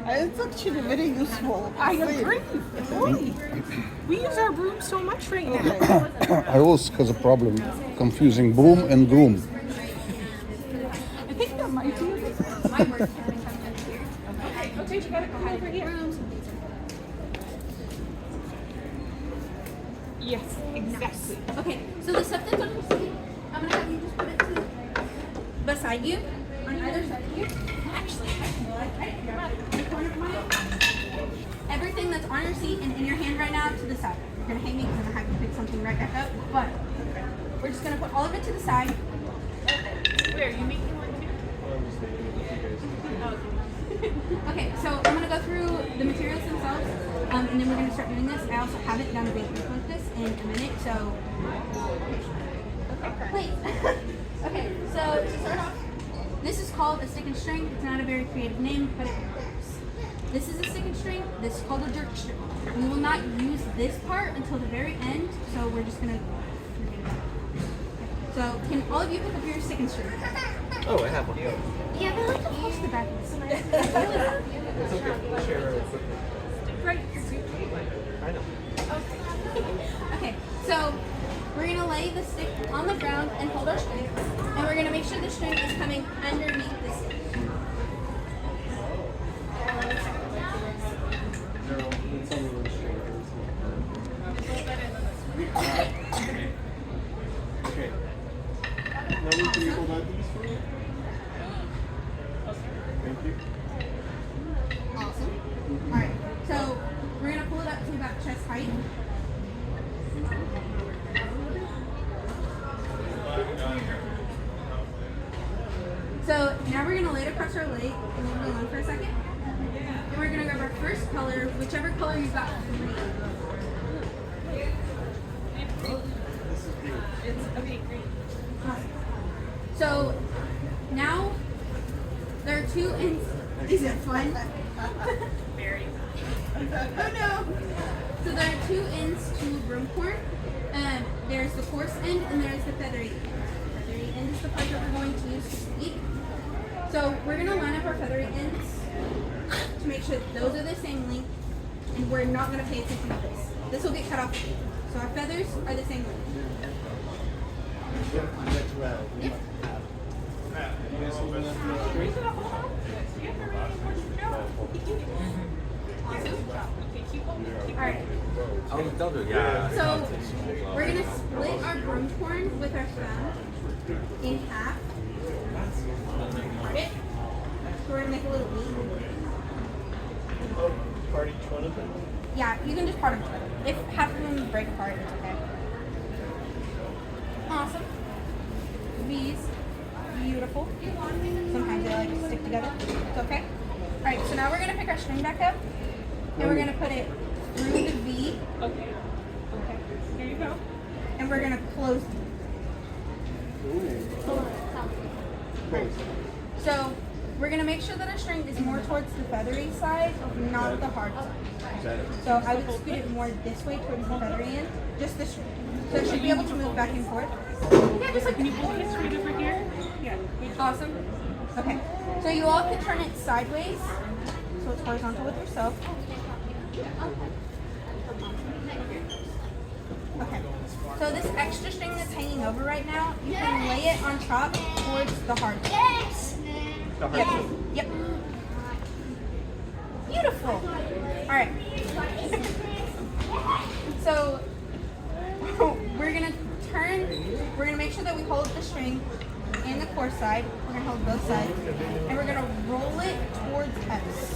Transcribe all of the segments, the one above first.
It's actually very useful. I agree. Fully. We use our broom so much right now. I also has a problem confusing broom and groom. I think that might be it. Okay, you gotta come over here. Yes, exactly. Okay, so the stuff that's on your seat, I'm gonna have you just put it to beside you, on either side of you. Actually, everything that's on your seat and in your hand right now to the side. You're gonna hang me because I'm gonna have you pick something right back up, but we're just gonna put all of it to the side. Where, are you making one too? Okay, so I'm gonna go through the materials themselves, and then we're gonna start doing this. I also have it done a bit like this in a minute, so wait. Okay, so to start off, this is called a stick and string. It's not a very creative name, but it works. This is a stick and string. This is called a jerk string. We will not use this part until the very end, so we're just gonna forget about it. So can all of you pick up your stick and string? Oh, I have one. Yeah, they like to push the back of this. It's okay. Share it quickly. Right. I know. Okay, so we're gonna lay the stick on the ground and hold our string, and we're gonna make sure the string is coming underneath the stick. Okay. Now can you hold on to this for me? Thank you. Awesome. Alright, so we're gonna pull it up to about chest height. So now we're gonna lay it across our leg and leave it alone for a second. And we're gonna grab our first color, whichever color you've got free. It's okay, great. Awesome. So now there are two ends. Is it fun? Very. Oh no! So there are two ends to broom corn. There's the coarse end and there's the feathery end. The feathery end is the part that we're going to use to speak. So we're going to line up our feathery ends to make sure that those are the same length, and we're not going to pay attention to this. This will get cut off. So our feathers are the same length. Yep. Alright. Oh, don't do it. Yeah. So we're going to split our broom corn with our thumb in half. Part it. So we're going to make a little V. Oh, part each one of them? Yeah, you can just part them. If half of them break apart, it's okay. Awesome. V's. Beautiful. Sometimes they like to stick together. It's okay. Alright, so now we're going to pick our string back up. And we're going to put it through the V. Okay. Okay. Here you go. And we're going to close it. So we're going to make sure that our string is more towards the feathery side, not the hard side. So I would scoot it more this way towards the feathery end, just the string. So it should be able to move back and forth. Yeah, just like Can you pull it straight over here? Yeah. awesome. Okay, so you all can turn it sideways, so it's horizontal with yourself. Okay, so this extra string that's hanging over right now, you can lay it on top towards the hard side. Yep. Yep. Beautiful. All right. So we're gonna turn. We're gonna make sure that we hold the string in the coarse side. We're gonna hold both sides, and we're gonna roll it towards us.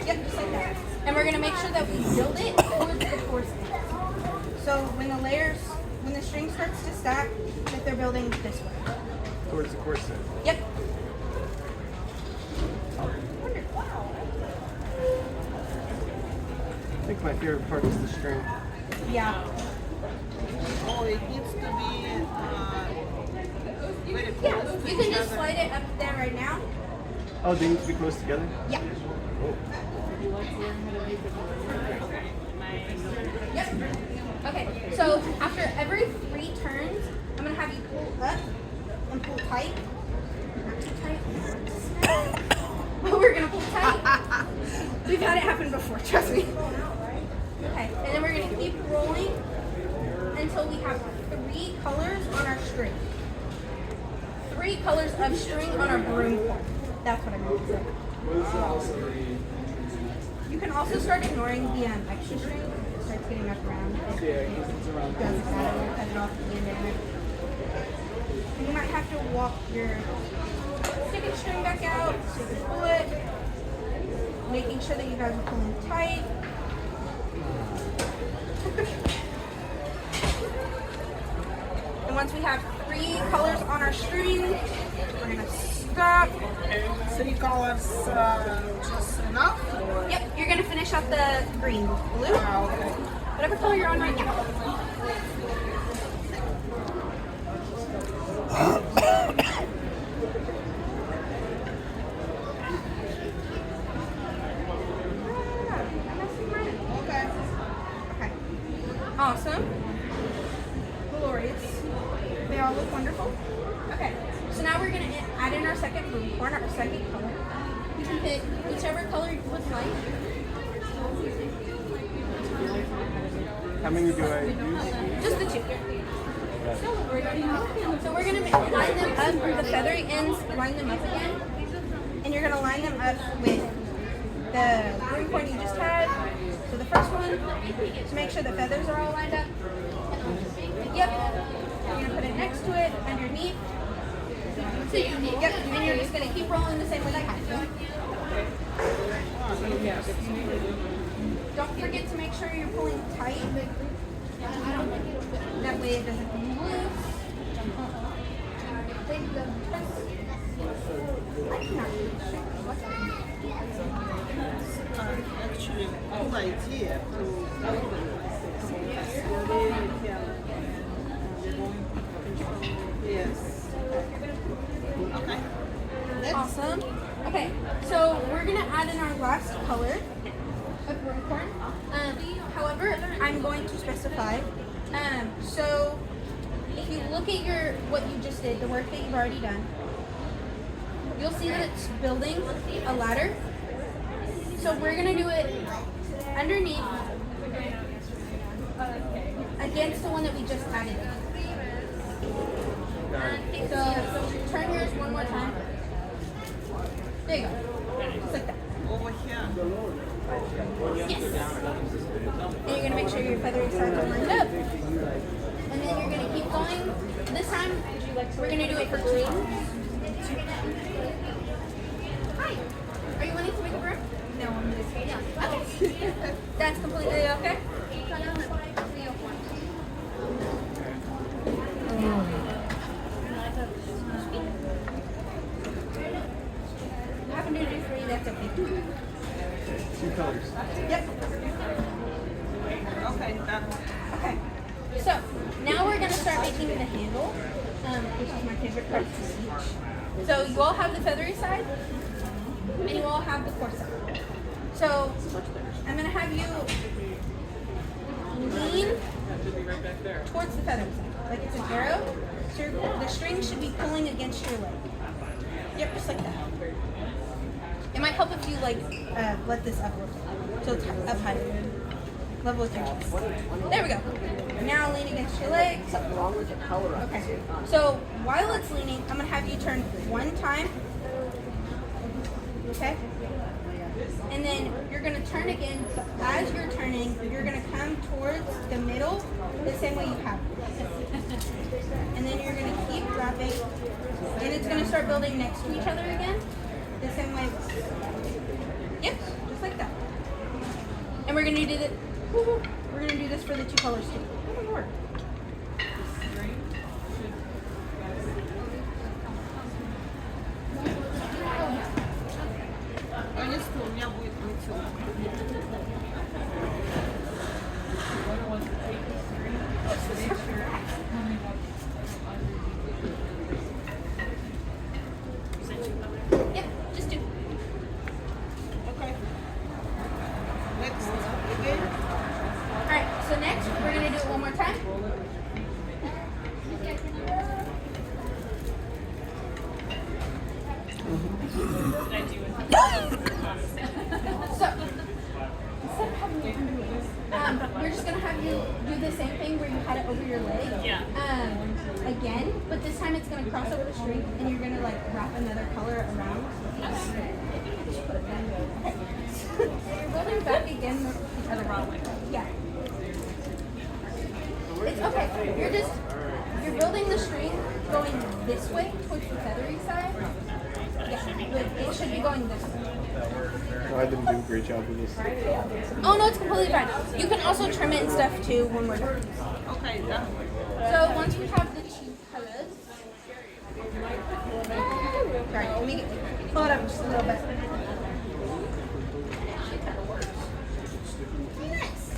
Yep, just like that. And we're gonna make sure that we build it towards the coarse end. So when the string starts to stack, that they're building this way. Towards the corset. Yep. I think my favorite part is the string. Yeah. Oh, it needs to be very Yeah. close to You each can just other. slide it up there right now. Oh, they need to be close together? Yeah. Oh. Yep. Okay. So after every 3 turns, I'm gonna have you pull up and pull tight. Not too tight. But we're gonna pull We've had it happen before, trust me. Okay, and then we're gonna keep rolling until we have 3 colors on our string. 3 colors of string on our broom corn. That's what I meant to say. You can also start ignoring the extra string. It starts getting up around. It doesn't matter. Cut it off at the end of it. And you might have to walk your stick string back out so you can pull it. Making sure that you guys are pulling tight. And once we have 3 colors on our string, we're gonna stop. 3 colors just enough? Yep, you're gonna finish up the green, blue, Okay. whatever color you're on right now. Okay. Okay. Awesome. Glorious. They all look wonderful. Okay. So now we're going to add in our second broom corn, our second color. You can pick whichever color you would like. How many do I use? Just the 2. So we're going to line them up, the feathery ends, line them up again. And you're going to line them up with the broom corn you just had. So the first one, to make sure the feathers are all lined up. Yep. You're going to put it next to it, underneath. Yep, and you're just going to keep rolling the same way you have to. Don't forget to make sure you're pulling tight. That way it doesn't come loose. Actually, cool idea to yes. Okay. Awesome. Okay, so we're gonna add in our last color of broom corn. However, I'm going to specify. So if you look at what you just did, the work that you've already done, you'll see that it's building a ladder. So we're gonna do it underneath, against the one that we just added. So turn yours one more time. There you go. Just like that. Over here. Yes. And you're gonna make sure your feathery sides are lined up. And then you're gonna keep going. This time, we're gonna do it for 2. Hi. Are you wanting to make a broom? No, I'm just kidding. Okay. That's completely okay. Happen to do 3, that's okay. 2 colors. Yep. Okay, done. Okay. So now we're gonna start making the handle, which is my favorite part to teach. So you all have the feathery side, and you all have the coarse side. So I'm gonna have you lean towards the feathery side, like it's an arrow. So the string should be pulling against your leg. Yep, just like that. It might help if you let this up a little bit, so it's up higher, level with your chest. There we go. Now lean against your leg. Okay. So while it's leaning, I'm gonna have you turn 1 time. Okay. And then you're gonna turn again. But as you're turning, you're gonna come towards the middle the same way you have. And then you're gonna keep dropping, and it's gonna start building next to each other again, the same way. Yep, just like that. And we're gonna do that. We're gonna do this for the 2 colors too. Oh my lord. Конечно, у меня будет лицо. Yep, just 2. Okay. Next, again. Alright, so next we're gonna do it one more time. So instead of having you under your we're just gonna have you do the same thing where you had it over your leg. Yeah. Again, but this time it's gonna cross over the string and you're gonna like wrap another color around. Just put it back. Okay. You're building back again the other way. Yeah. It's okay. You're building the string going this way towards the feathery side. Yeah. It should be going this way. No, I didn't do a great job with this. Oh no, it's completely fine. You can also trim it and stuff too when we're done. Okay, done. So once we have the two colors, sorry, let me pull it up just a little bit. Nice.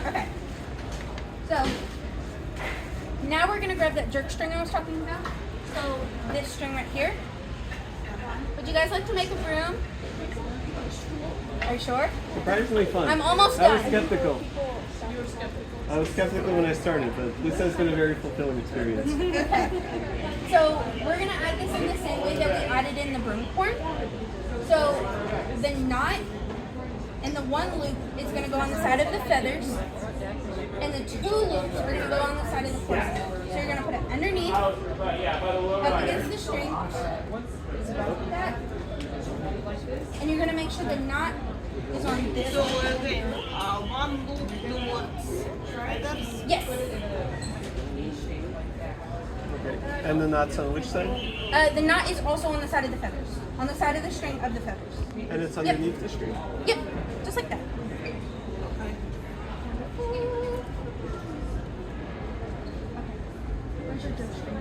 Okay. So now we're gonna grab that jerk string I was talking about. So this string right here. Would you guys like to make a broom? Are you sure? Surprisingly fun. I'm almost I was done. skeptical. I was skeptical when I started, but this has been a very fulfilling experience. Okay. So we're gonna add this in the same way that we added in the broom corn. So the knot and the one loop is gonna go on the side of the feathers, and the two loops are gonna go on the side of the corset. So you're gonna put it underneath, up against the string, like that, and you're gonna make sure the knot is on this. So again, one loop towards feathers. Yes. Okay. And the knots on which side? The knot is also on the side of the feathers, on the side of the string of the feathers. And it's underneath the string. Yep, just like that. Where's your jerk string?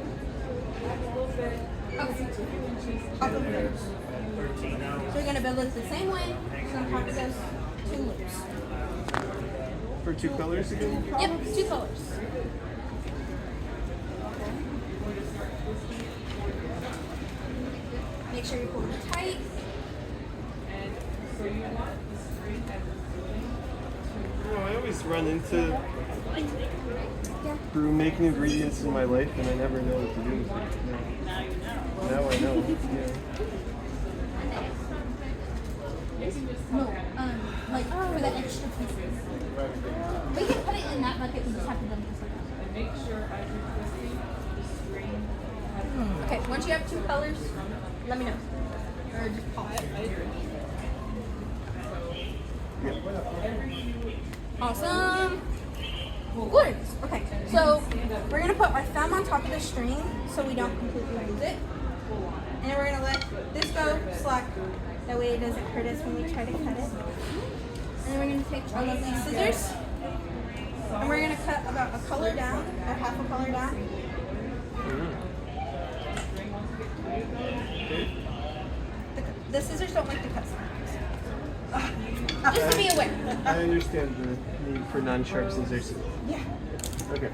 Okay. So you're gonna build it the same way. You're gonna have those two loops. For two colors again? Yep, two colors. Make sure you pull it tight. I always run into broom making ingredients in my life, and I never know what to do with it. Now I know. Yeah. No, like for the extra pieces. We can put it in that bucket. We just have to dump this one. Okay, once you have two colors, let me know. Or just pause. Awesome. Gorgeous. Okay, so we're gonna put our thumb on top of the string so we don't completely lose it, and then we're gonna let this go slack. That way it doesn't hurt us when we try to cut it. And then we're gonna take our lovely scissors, and we're gonna cut about a color down, or half a color down. The scissors don't like to cut sometimes. Just to be aware. I understand the need for non-sharp scissors. Yeah. Okay.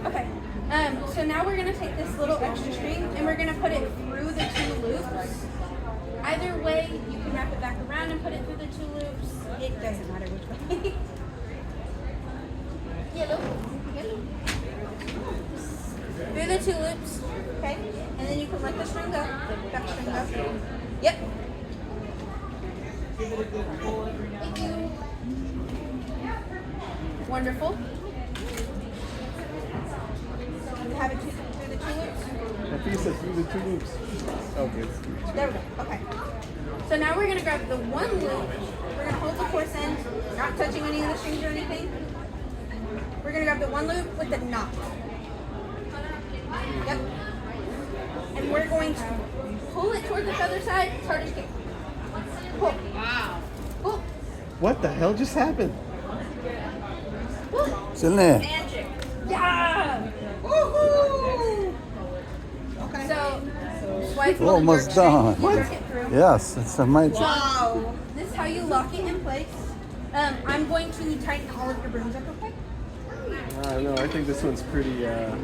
Okay. So now we're gonna take this little extra string and we're gonna put it through the two loops. Either way, you can wrap it back around and put it through the two loops. It doesn't matter which way. Yellow. Through the two loops. Okay. And then you can let the string go. Back string go. Yep. Thank you. Wonderful. You have it through the two loops? I think it said through the two loops. Okay. There we go. Okay. So now we're going to grab the one loop. We're going to hold the coarse end, not touching any of the strings or anything. We're going to grab the one loop with the knot. Yep. And we're going to pull it toward the feather side as hard as you can. Pull. Wow. Pull. What the hell just happened? Pull. It's in there. Magic. Yeah. Woohoo! Okay. So, swipe We're almost done. Jerk it through. Yes, it's a magic. Wow. This is how you lock it in place. I'm going to tighten all of your brooms up real quick. I don't know. I think this one's pretty. Yeah.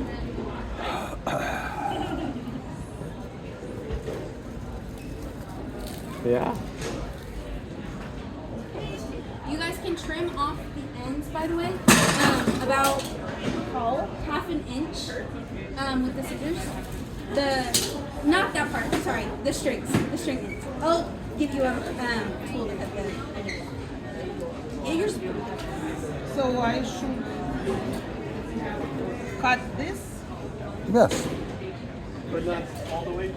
You guys can trim off the ends, by the way, about half an inch with the scissors. Not that part, sorry, the strings, the string ends. Oh, give you a tool to cut the. Yeah, you're. So I should cut this. Yes. But not all the way.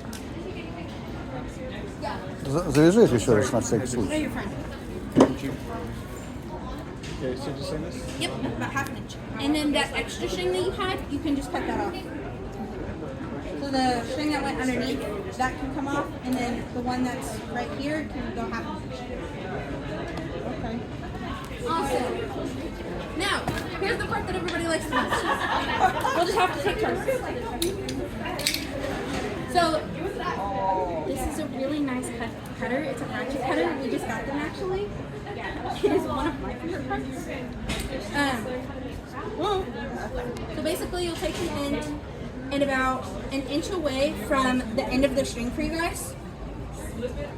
Завяжи их еще раз на всякий No, случай. you're fine. Okay, so just like this? Yep, about half an inch. And then that extra string that you had, you can just cut that off. So the string that went underneath, that can come off, and then the one that's right here can go half an inch. Okay. Awesome. Now, here's the part that everybody likes the most. We'll just have to take turns. So, this is a really nice cutter. It's a ratchet cutter. We just got them actually. It is one of my favorite parts. So basically, you'll take the end and about an inch away from the end of the string for you guys.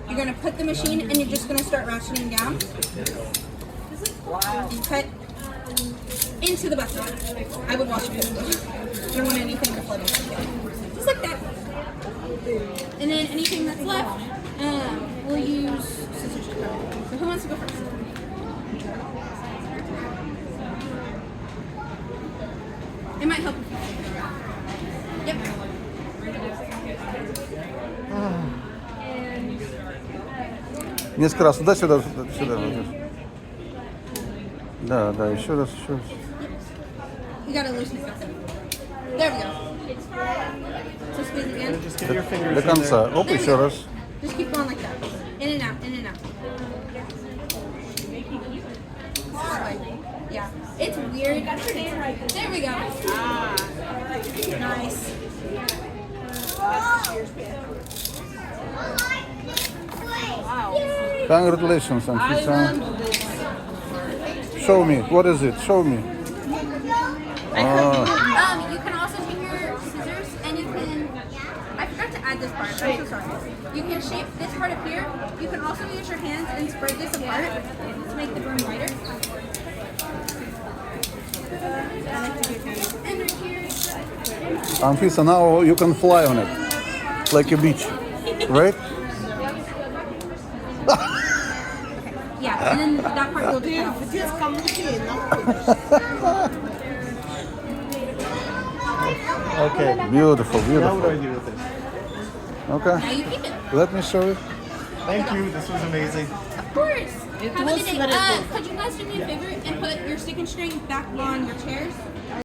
You're gonna put the machine and you're just gonna start ratcheting down. And cut into the bucket. I would wash it. You don't want anything to float in. Just like that. And then anything that's left, we'll use scissors to cut. So who wants to go first? It might help. Yep. Несколько раз туда-сюда, сюда. Да, да, еще раз, еще раз. You gotta loosen it up. There we go. So squeeze it again. Just get your fingers До in конца. there. Оп, There we еще go. раз. Just keep going like that. In and out, in and out. This way. Yeah. It's weird. There we go. Nice. Yay! Congratulations, I Anfisa. learned this. Show me. What is it? Show me. You can also take your scissors and you can. I forgot to add this part. I'm so sorry. You can shape this part up here. You can also use your hands and spread this apart to make the broom lighter. And right here. Anfisa, now you can fly on it. Like a beach. Right? Yeah, and then that part will just cut off. Just come with me, no? Okay. Beautiful, Now what do I beautiful. do with this? Okay. Now you keep it. Let me show it. Thank you. This was amazing. Of course. It Have a was good day. very good. Could you guys do me a favor and put your stick and string back on your chairs?